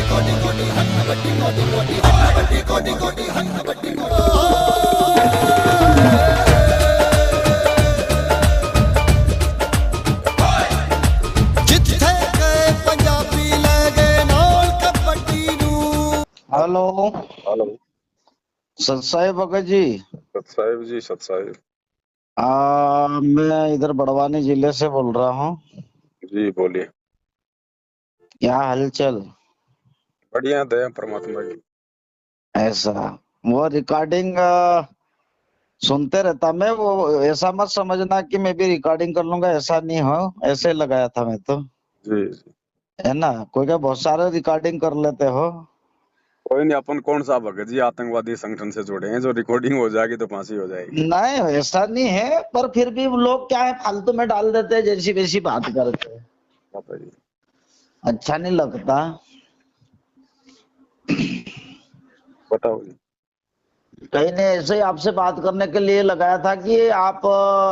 Hello. Hello. सत साहिब भगत जी। सत साहिब जी, सत साहिब मैं इधर बड़वानी जिले से बोल रहा हूँ। जी, बोलिए। क्या हालचाल? बढ़िया, दया परमात्मा की। ऐसा वो रिकॉर्डिंग सुनते रहता मैं, वो ऐसा मत समझना कि मैं भी रिकॉर्डिंग कर लूंगा, ऐसा नहीं हो। ऐसे लगाया था मैं तो, जी जी। है ना। कोई क्या बहुत सारे रिकॉर्डिंग कर लेते हो। कोई नहीं, अपन कौन सा भगत जी आतंकवादी संगठन से जुड़े हैं जो रिकॉर्डिंग हो जाएगी तो फांसी हो जाएगी। नहीं ऐसा नहीं है, पर फिर भी लोग क्या है फालतू में डाल देते हैं, जैसी वैसी बात करते हैं। बताइए। अच्छा नहीं लगता। बताओ जी। कहीं ने ऐसे ही आपसे बात करने के लिए लगाया था कि आप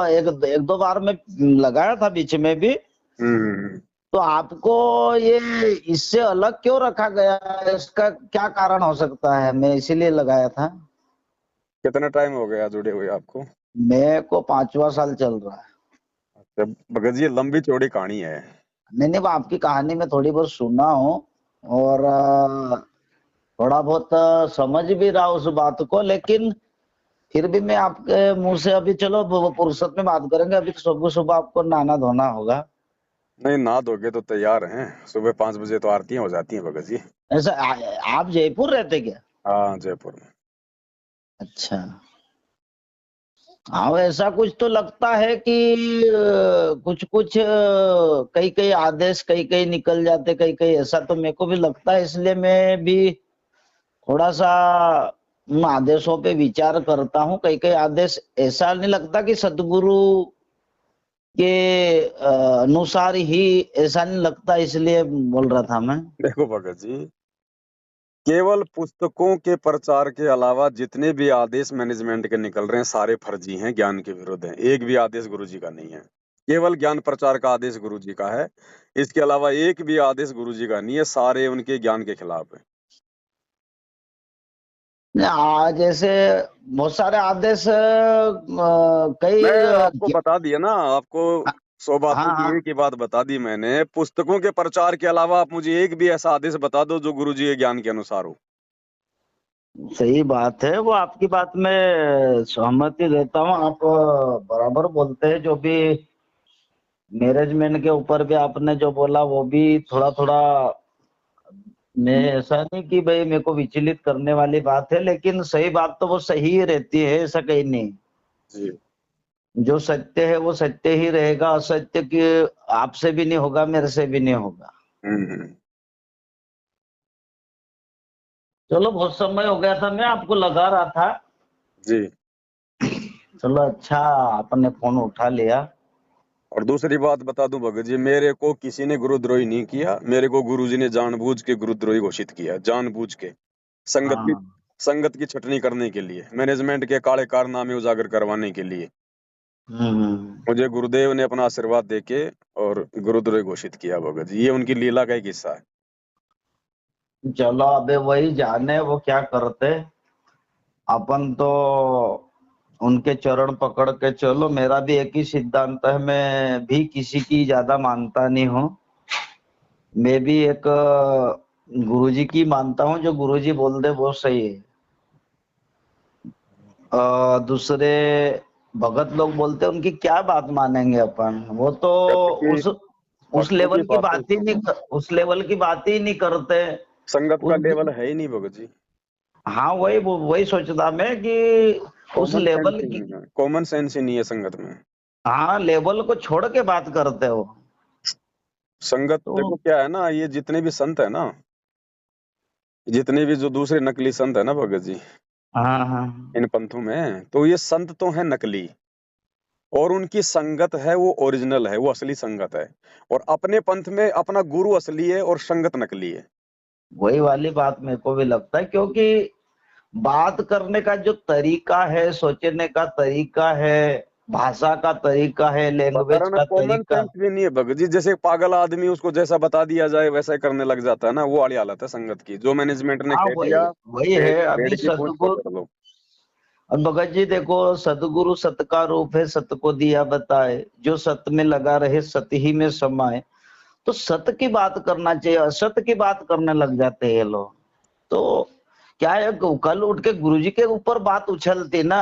एक एक दो बार में लगाया था बीच में भी। हम्म। तो आपको ये इससे अलग क्यों रखा गया है? इसका क्या कारण हो सकता है? मैं इसीलिए लगाया था। कितना टाइम हो गया जुड़े हुए आपको? मेरे को 5वां साल चल रहा है। अच्छा भगत जी, ये लंबी चौड़ी कहानी है। नहीं नहीं, वो आपकी कहानी में थोड़ी बहुत सुना हूँ और थोड़ा बहुत समझ भी रहा उस बात को, लेकिन फिर भी मैं आपके मुंह से अभी, चलो वो फुर्सत में बात करेंगे। अभी तो सुबह सुबह आपको नहाना धोना होगा। नहीं, ना दोगे तो तैयार हैं। सुबह 5 बजे तो आरतियां हो जाती हैं भगत जी। ऐसा आप जयपुर रहते क्या? हाँ, जयपुर में। अच्छा। हाँ ऐसा कुछ तो लगता है कि कुछ कुछ कई कई आदेश कई कई निकल जाते, कई कई ऐसा तो मेरे को भी लगता है। इसलिए मैं भी थोड़ा सा उन आदेशों पे विचार करता हूँ। कई कई आदेश ऐसा नहीं लगता कि सदगुरु के अनुसार ही, ऐसा नहीं लगता, इसलिए बोल रहा था मैं। देखो भगत जी, केवल पुस्तकों के प्रचार के अलावा जितने भी आदेश मैनेजमेंट के निकल रहे हैं सारे फर्जी हैं, ज्ञान के विरुद्ध हैं। एक भी आदेश गुरु जी का नहीं है। केवल ज्ञान प्रचार का आदेश गुरु जी का है। इसके अलावा एक भी आदेश गुरु जी का नहीं है, सारे उनके ज्ञान के खिलाफ है। जैसे बहुत सारे आदेश कई मैं आपको बता दिया ना, आपको 100 बातों हाँ की हाँ, एक ही बात बता दी मैंने। पुस्तकों के प्रचार के अलावा आप मुझे एक भी ऐसा आदेश बता दो जो गुरु जी के ज्ञान के अनुसार हो। सही बात है। वो आपकी बात में सहमति देता हूँ। आप बराबर बोलते हैं। जो भी मैनेजमेंट के ऊपर भी आपने जो बोला वो भी थोड़ा थोड़ा, मैं ऐसा नहीं कि भाई मेरे को विचलित करने वाली बात है, लेकिन सही बात तो वो सही ही रहती है, ऐसा कहीं नहीं। जी। जो सत्य है वो सत्य ही रहेगा। असत्य की आपसे भी नहीं होगा, मेरे से भी नहीं होगा। हम्म। चलो बहुत समय हो गया था, मैं आपको लगा रहा था। जी। चलो अच्छा आपने फोन उठा लिया। और दूसरी बात बता दूं भगत जी, मेरे को किसी ने गुरुद्रोही नहीं किया। मेरे को गुरुजी ने जानबूझ के गुरुद्रोही घोषित किया, जानबूझ के। संगत की हाँ। संगत की छटनी करने के लिए, मैनेजमेंट के काले कारनामे उजागर करवाने के लिए हम्म। मुझे गुरुदेव ने अपना आशीर्वाद देके और गुरुद्रोही घोषित किया भगत जी। ये उनकी लीला का एक हिस्सा है। चलो अबे वही जाने वो क्या करते। अपन तो उनके चरण पकड़ के चलो। मेरा भी एक ही सिद्धांत है, मैं भी किसी की ज्यादा मानता नहीं हूँ। मैं भी एक गुरुजी की मानता हूँ। जो गुरुजी बोल दे वो सही है। दूसरे भगत लोग बोलते हैं, उनकी क्या बात मानेंगे अपन? वो तो संगत की उस भक्तों की लेवल की बातों बात ही नहीं, उस लेवल की बात ही नहीं करते। संगत का उस लेवल है ही नहीं भगत जी। हाँ वही वही सोचता मैं कि उस कॉमन सेंस लेवल ही की, नहीं है, कॉमन सेंस ही नहीं है संगत में। हाँ लेवल को छोड़ के बात करते हो। संगत तो देखो क्या है ना, ये जितने भी संत है ना, जितने भी जो दूसरे नकली संत है ना भगत जी, हाँ हाँ इन पंथों में, तो ये संत तो है नकली, और उनकी संगत है वो ओरिजिनल है, वो असली संगत है। और अपने पंथ में अपना गुरु असली है और संगत नकली है। वही वाली बात मेरे को भी लगता है, क्योंकि बात करने का जो तरीका है, सोचने का तरीका है, भाषा का तरीका है, लैंग्वेज वरना का कॉमन तरीका। सेंस भी नहीं है भगत जी। जैसे पागल आदमी, उसको जैसा बता दिया जाए वैसा ही करने लग जाता है ना, वो वाली हालत है संगत की। जो मैनेजमेंट ने हाँ, कह वही दिया, वही पेड़ है पेड़ अभी की पूंछ सतगुरु। पकड़ लो। और भगत जी देखो, सतगुरु सत का रूप है, सत को दिया बताए, जो सत में लगा रहे सत ही में समाए। तो सत की बात करना चाहिए, असत की बात करने लग जाते हैं ये लोग। तो क्या है, कल उठ के गुरुजी के ऊपर बात उछलती ना,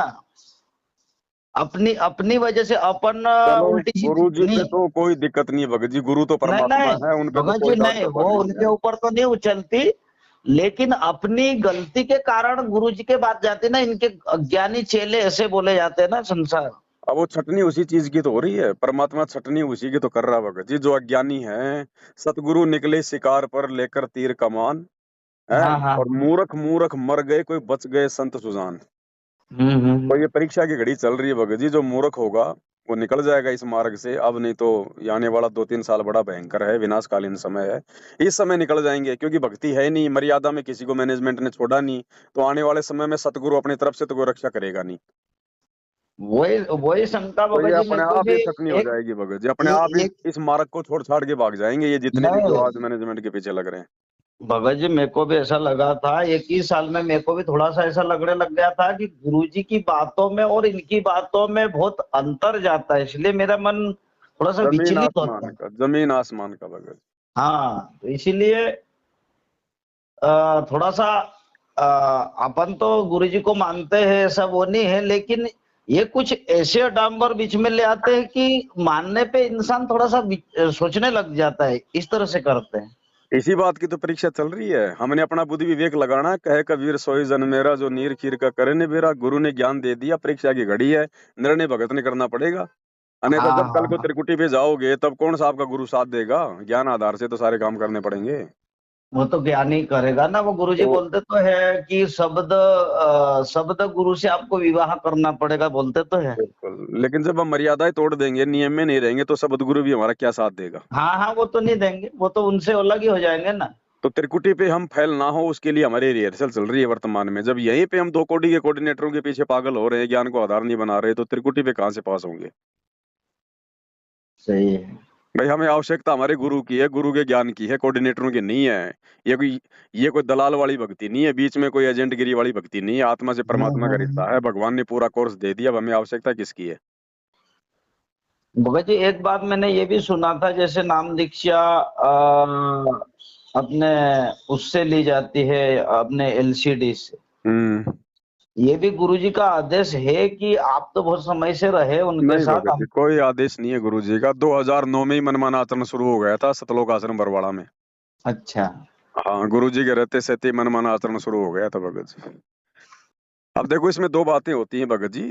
अपनी अपनी वजह से अपन चलो उल्टी गुरु सीधी जी पे नहीं। तो कोई दिक्कत नहीं है भगत जी, गुरु तो नहीं परमात्मा नहीं है, उन पे तो भगत कोई जी डांट नहीं, वो डपट नहीं उनके है। ऊपर तो नहीं उछलती, लेकिन अपनी गलती के कारण गुरुजी के बात जाती ना, इनके अज्ञानी चेले ऐसे बोले जाते हैं ना संसार। अब वो छटनी उसी चीज की तो हो रही है, परमात्मा छटनी उसी की तो कर रहा है भगत जी। जो अज्ञानी है, सतगुरु निकले शिकार पर लेकर तीर कमान है, हाँ हाँ और मूर्ख मूर्ख मर गए, कोई बच गए संत सुजान। तो ये परीक्षा की घड़ी चल रही है भगत जी। जो मूर्ख होगा वो निकल जाएगा इस मार्ग से। अब नहीं तो ये आने वाला 2-3 साल बड़ा भयंकर है, विनाशकालीन समय है। इस समय निकल जाएंगे, क्योंकि भक्ति है नहीं, मर्यादा में किसी को मैनेजमेंट ने छोड़ा नहीं। तो आने वाले समय में सतगुरु अपनी तरफ से तो कोई रक्षा करेगा नहीं। वही वही शंका तो ये भगत जी मेरे अपने को आप भी। ही छटनी हो एक जाएगी भगत जी, अपने आप ही एक इस मार्ग को छोड़ छाड़ के भाग जाएंगे ये जितने भी जो नहीं आज मैनेजमेंट के पीछे लग रहे हैं। भगत जी, मेरे को भी ऐसा लगा था, एक ही साल में मेरे को भी थोड़ा सा ऐसा लगने लग गया था कि गुरुजी की बातों में और इनकी बातों में बहुत अंतर जाता है, इसलिए मेरा मन थोड़ा सा जमीन विचलित होता आसमान है। का, जमीन आसमान का भगत। हाँ, तो इसीलिए थोड़ा सा अपन तो गुरुजी को मानते हैं, ऐसा वो नहीं है, लेकिन ये कुछ ऐसे अडाम्बर बीच में ले आते हैं कि मानने पे इंसान थोड़ा सा सोचने लग जाता है, इस तरह से करते हैं। इसी बात की तो परीक्षा चल रही है। हमने अपना बुद्धि विवेक लगाना, कहे कबीर सोई जन मेरा, जो नीर खीर का करे निबेरा। गुरु ने ज्ञान दे दिया, परीक्षा की घड़ी है, निर्णय भगत ने करना पड़ेगा। अन्यथा हाँ जब कल हाँ को हाँ, त्रिकुटी पे जाओगे तब कौन सा आपका गुरु साथ देगा? ज्ञान आधार से तो सारे काम करने पड़ेंगे। वो तो ज्ञान ही करेगा ना। वो गुरुजी तो बोलते तो है कि शब्द गुरु से आपको विवाह करना पड़ेगा, बोलते तो है। बिल्कुल, लेकिन जब हम मर्यादाएं तोड़ देंगे, नियम में नहीं रहेंगे, तो सदगुरु भी हमारा क्या साथ देगा? हाँ हाँ, वो तो नहीं देंगे, वो तो उनसे अलग ही हो जाएंगे ना। तो त्रिकुटी पे हम फेल ना हो, उसके लिए हमारी रिहर्सल चल रही है वर्तमान में। जब यहीं पे हम 2 कोड़ी के कोऑर्डिनेटरों के पीछे पागल हो रहे हैं, ज्ञान को आधार नहीं बना रहे, तो त्रिकुटी पे कहाँ से पास होंगे? सही है। भाई हमें आवश्यकता हमारे गुरु की है, गुरु के ज्ञान की है, कोऑर्डिनेटरों की नहीं है। ये कोई दलाल वाली भक्ति नहीं है, बीच में कोई एजेंट गिरी वाली भक्ति नहीं है। आत्मा से परमात्मा का रिश्ता है, भगवान ने पूरा कोर्स दे दिया। अब हमें आवश्यकता किसकी है? भगत जी, एक बात मैंने ये भी सुना था, जैसे नाम दीक्षा अपने उससे ली जाती है, अपने एलसीडी से। हम्म। ये भी गुरुजी का आदेश है कि आप तो बहुत समय से रहे उनके नहीं साथ भगत जी, हम। कोई आदेश नहीं है गुरु जी का। 2009 में ही मनमाना आचरण शुरू हो गया था सतलोक आश्रम बरवाड़ा में। अच्छा। हाँ, गुरु जी के रहते सहते ही मनमाना आचरण शुरू हो गया था भगत जी। अब देखो, इसमें 2 बातें होती हैं भगत जी।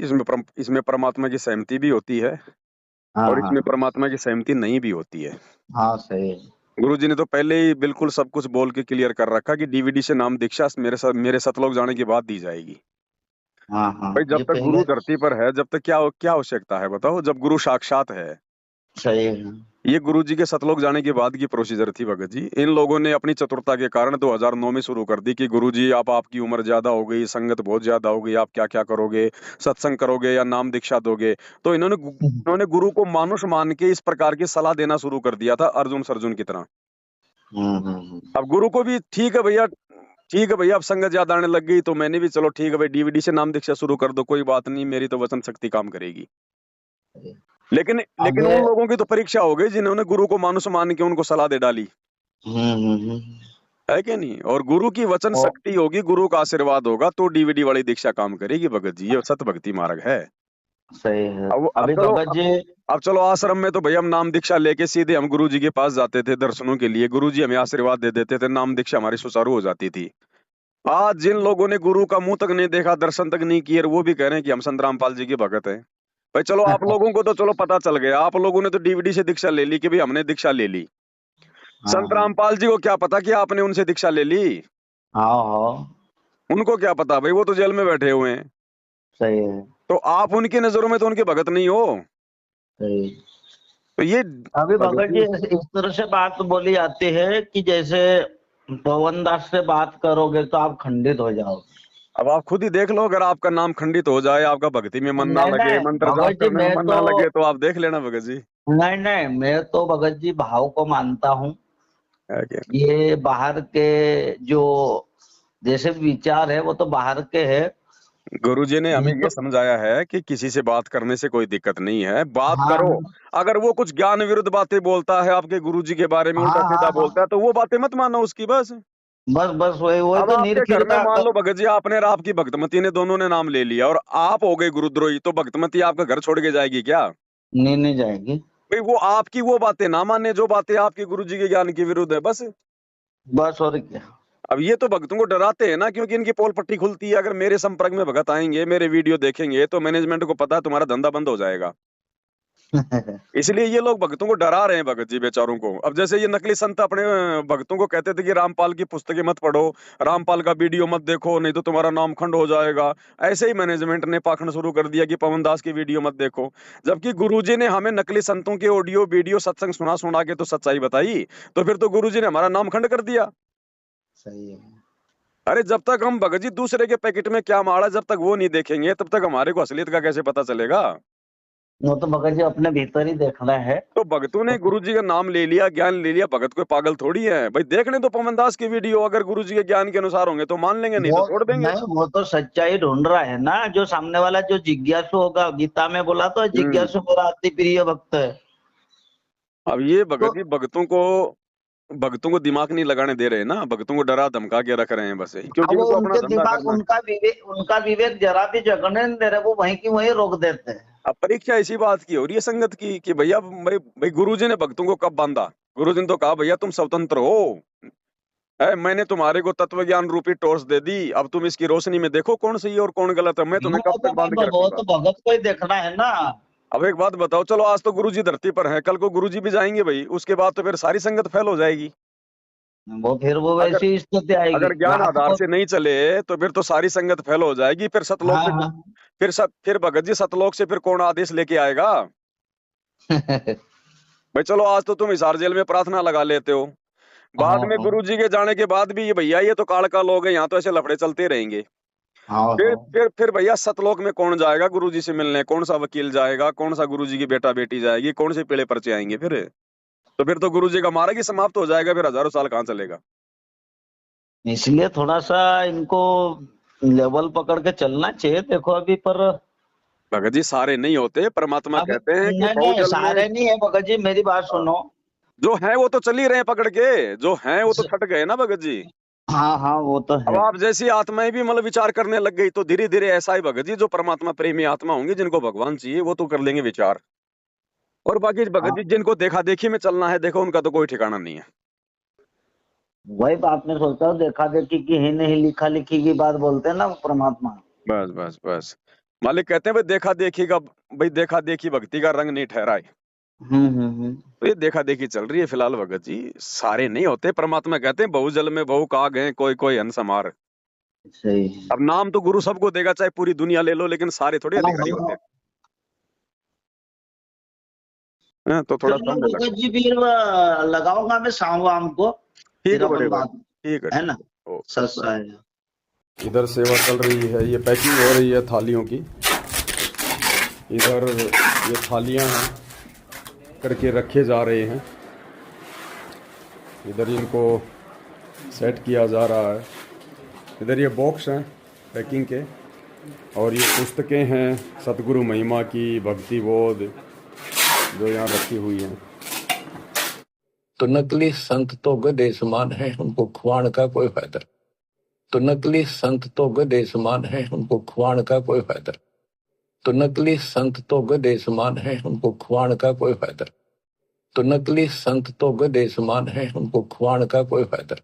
इसमें परमात्मा की सहमति भी होती है, हाँ और हाँ इसमें परमात्मा की सहमति नहीं भी होती है। हाँ, सही है। गुरु जी ने तो पहले ही बिल्कुल सब कुछ बोल के क्लियर कर रखा कि डीवीडी से नाम दीक्षा मेरे सतलोक जाने के बाद दी जाएगी। हाँ हाँ, भाई जब ये तक पहले। गुरु धरती पर है, जब तक क्या क्या आवश्यकता है बताओ? जब गुरु साक्षात है। सही है। ये गुरु जी के सतलोक जाने के बाद की प्रोसीजर थी भगत जी। इन लोगों ने अपनी चतुरता के कारण 2009 में शुरू कर दी कि गुरु जी आपकी उम्र ज्यादा हो गई, संगत बहुत ज्यादा हो गई, आप क्या क्या करोगे, सत्संग करोगे या नाम दीक्षा दोगे? तो इन्होंने गुरु को मानुष मान के इस प्रकार की सलाह देना शुरू कर दिया था, अर्जुन सर्जुन की तरह। हम्म। अब गुरु को भी ठीक है भैया, ठीक है भैया, अब संगत ज्यादा आने लग गई तो मैंने भी, चलो ठीक है भाई, डीवीडी से नाम दीक्षा शुरू कर दो, कोई बात नहीं, मेरी तो वचन शक्ति काम करेगी। लेकिन अब लेकिन उन लोगों की तो परीक्षा हो गई जिन्होंने गुरु को मानुष मान के उनको सलाह दे डाली, हम्म। है कि नहीं? और गुरु की वचन ओ, शक्ति होगी, गुरु का आशीर्वाद होगा, तो डीवीडी वाली दीक्षा काम करेगी भगत जी। ये सत भक्ति मार्ग है। सही है। अब अभी चलो, भगत जी। अब चलो आश्रम में तो भैया हम नाम दीक्षा लेके सीधे हम गुरु जी के पास जाते थे दर्शनों के लिए, गुरु जी हमें आशीर्वाद दे देते थे, नाम दीक्षा हमारी सुचारू हो जाती थी। आज जिन लोगों ने गुरु का मुंह तक नहीं देखा, दर्शन तक नहीं किए, और वो भी कह रहे हैं कि हम संत रामपाल जी के भगत हैं। भाई चलो, आप लोगों को तो चलो पता चल गया, आप लोगों ने तो डीवीडी से दीक्षा ले ली कि भाई हमने दीक्षा ले ली। हाँ संत हाँ रामपाल जी को क्या पता कि आपने उनसे दीक्षा ले ली? हाँ हाँ, उनको क्या पता भाई, वो तो जेल में बैठे हुए हैं। सही है। तो आप उनकी नजरों में तो उनके भगत नहीं हो। सही। तो ये अभी भगत भगत जी जी, इस तरह से बात बोली जाती है कि जैसे पवन दास से बात करोगे तो आप खंडित हो जाओगे। अब आप खुद ही देख लो, अगर आपका नाम खंडित हो जाए, आपका भक्ति में मन ना नहीं लगे, नहीं मंत्र जाप भगत जी, करने में मैं मन तो ना लगे, तो आप देख लेना भगत जी। नहीं नहीं, मैं तो भगत जी भाव को मानता हूँ। है कि नहीं? ये बाहर के जो जैसे विचार है वो तो बाहर के है। गुरुजी ने हमें ये ये तो समझाया है कि किसी से बात करने से कोई दिक्कत नहीं है, बात हाँ करो। अगर वो कुछ ज्ञान विरुद्ध बातें बोलता है आपके गुरुजी के बारे में, हाँ उल्टा हाँ सीधा हाँ, बोलता है, तो वो बातें मत मानो उसकी, बस। बस बस वही वही अब तो आपके घर निरखिर में का मान लो भगत जी, आपने और आपकी भक्तमती ने दोनों ने नाम ले लिया और आप हो गए गुरुद्रोही, तो भक्तमती आपका घर छोड़ के जाएगी क्या? नहीं नहीं जाएगी। भाई वो आपकी वो बातें ना माने जो बातें आपके गुरुजी के ज्ञान के विरुद्ध है, बस। बस और क्या। अब ये तो भक्तों को डराते हैं ना, क्योंकि इनकी पोल पट्टी खुलती है। अगर मेरे संपर्क में भगत आएंगे, मेरे वीडियो देखेंगे, तो मैनेजमेंट को पता है तुम्हारा धंधा बंद हो जाएगा। इसलिए ये लोग भक्तों को डरा रहे हैं, भगत जी बेचारों को। अब जैसे ये नकली संत अपने भक्तों को कहते थे कि रामपाल की पुस्तकें मत पढ़ो, रामपाल का वीडियो मत देखो, नहीं तो तुम्हारा नाम खंड हो जाएगा। ऐसे ही मैनेजमेंट ने पाखंड शुरू कर दिया कि पवन दास की वीडियो मत देखो। जबकि गुरुजी ने हमें नकली संतों के ऑडियो वीडियो सत्संग सुना सुना के तो सच्चाई बताई, तो फिर तो गुरुजी ने हमारा नाम खंड कर दिया। सही है। अरे जब तक हम भगत जी दूसरे के पैकेट में क्या माड़ा, जब तक वो नहीं देखेंगे, तब तक हमारे को असलियत का कैसे पता चलेगा? वो तो भगत जी अपने भीतर ही देखना है। तो भगतों ने गुरुजी का नाम ले लिया, ज्ञान ले लिया, भगत कोई पागल थोड़ी है भाई। देखने तो पवन दास की वीडियो, अगर गुरुजी के ज्ञान के अनुसार होंगे तो मान लेंगे, नहीं वो तो छोड़ देंगे। नहीं, वो तो सच्चाई ढूंढ रहा है ना, जो सामने वाला जो जिज्ञासु होगा। गीता में बोला तो जिज्ञासु मेरा अति प्रिय भक्त है। अब ये तो भगत जी भक्तों को दिमाग नहीं लगाने दे रहे ना, भक्तों को डरा धमका के रख रहे हैं बस, यही क्योंकि अब वो इनको अपना उनके धंधा दिमाग, करना है। उनका विवेक जरा भी जगने नहीं दे रहे, वो वहीं की वहीं रोक देते हैं। अब परीक्षा इसी बात की हो रही है संगत की कि भैया भाई भाई गुरुजी ने भक्तों को कब बांधा? गुरुजी ने तो कहा भैया तुम स्वतंत्र हो, मैंने तुम्हारे को तत्व ज्ञान रूपी टॉर्च दे दी, अब तुम इसकी रोशनी में देखो कौन सही है और कौन गलत है, मैं तुम्हें वो कब तो तक बांध के भाई, वो रखूंगा। तो भगत को ही देखना है ना। अब एक बात बताओ, चलो आज तो गुरुजी धरती पर हैं, कल को गुरुजी भी जाएंगे भाई, उसके बाद तो फिर सारी संगत फेल हो जाएगी। वो अगर वैसी स्थिति आएगी अगर ज्ञान रात आधार को। से नहीं चले, तो फिर तो सारी संगत फेल हो जाएगी। फिर सतलोक हाँ से हाँ। फिर भगत जी सतलोक से फिर कौन आदेश लेके आएगा? भाई चलो आज तो तुम हिसार जेल में प्रार्थना लगा लेते हो, बाद हाँ में हाँ गुरुजी के जाने के बाद भी ये भैया ये तो काल का लोग है, यहाँ तो ऐसे लफड़े चलते रहेंगे। हाँ फिर हाँ। फिर फिर भैया सतलोक में कौन जाएगा गुरुजी से मिलने? कौन सा वकील जाएगा? कौन सा गुरुजी की बेटा बेटी जाएगी? कौन से पीले पर्चे आएंगे? फिर तो गुरुजी का मार्ग ही समाप्त हो जाएगा, फिर हजारों साल कहाँ चलेगा? इसलिए थोड़ा सा इनको लेवल पकड़ के चलना चाहिए। देखो अभी पर भगत जी सारे नहीं होते, परमात्मा अब कहते हैं कि नहीं नहीं, बहुजल में सारे नहीं है भगत जी, मेरी बात सुनो। जो है वो तो चल ही रहे हैं पकड़ के, जो हैं वो तो छट गए ना भगत जी। हाँ हाँ, वो तो अब है। आप जैसी आत्माएं भी मतलब विचार करने लग गई, तो धीरे धीरे ऐसा ही भगत जी जो परमात्मा प्रेमी आत्मा होंगी, जिनको भगवान चाहिए, वो तो कर लेंगे विचार। और बाकी भगत जी हाँ, जिनको देखा देखी में चलना है, देखो उनका तो कोई ठिकाना नहीं है। वही बात मैं सोचता हूँ, देखा देखी की ही नहीं, लिखा लिखी की बात बोलते हैं ना परमात्मा। बस बस बस। मालिक कहते हैं भाई देखा देखी भक्ति का रंग नहीं ठहरा है। हम्म। तो ये देखा देखी चल रही है फिलहाल भगत जी, सारे नहीं होते। परमात्मा कहते हैं बहु जल में बहु काग हैं, कोई कोई हंस हमार। सही। अब नाम तो गुरु सबको देगा, चाहे पूरी दुनिया ले लो, लेकिन सारे थोड़े हाँ अधिकारी होते हाँ। हैं। तो थोड़ा चलो समझ लग। भगत जी, फिर लगाऊंगा मैं शाम वाम को, ठीक फिर है बड़े अपन भाई, बात, ठीक है ना। है। ओ सच है। इधर सेवा चल रही है, ये पैकिंग हो रही है थालियों की। इधर ये थालियां हैं करके रखे जा रहे हैं, इधर इनको सेट किया जा रहा है। इधर ये बॉक्स हैं पैकिंग के, और ये पुस्तकें हैं सतगुरु महिमा की, भक्ति बोध, जो यहाँ रखी हुई हैं। तो नकली संत तो गधे समान है, उनको खुआन का कोई फायदा। तो नकली संत तो गधे समान है, उनको खुआन का कोई फायदा। तो नकली संत तो गधे समान है, उनको खुआन का कोई फायदा। तो नकली संत तो गधे समान है, उनको खुआन का कोई फायदा।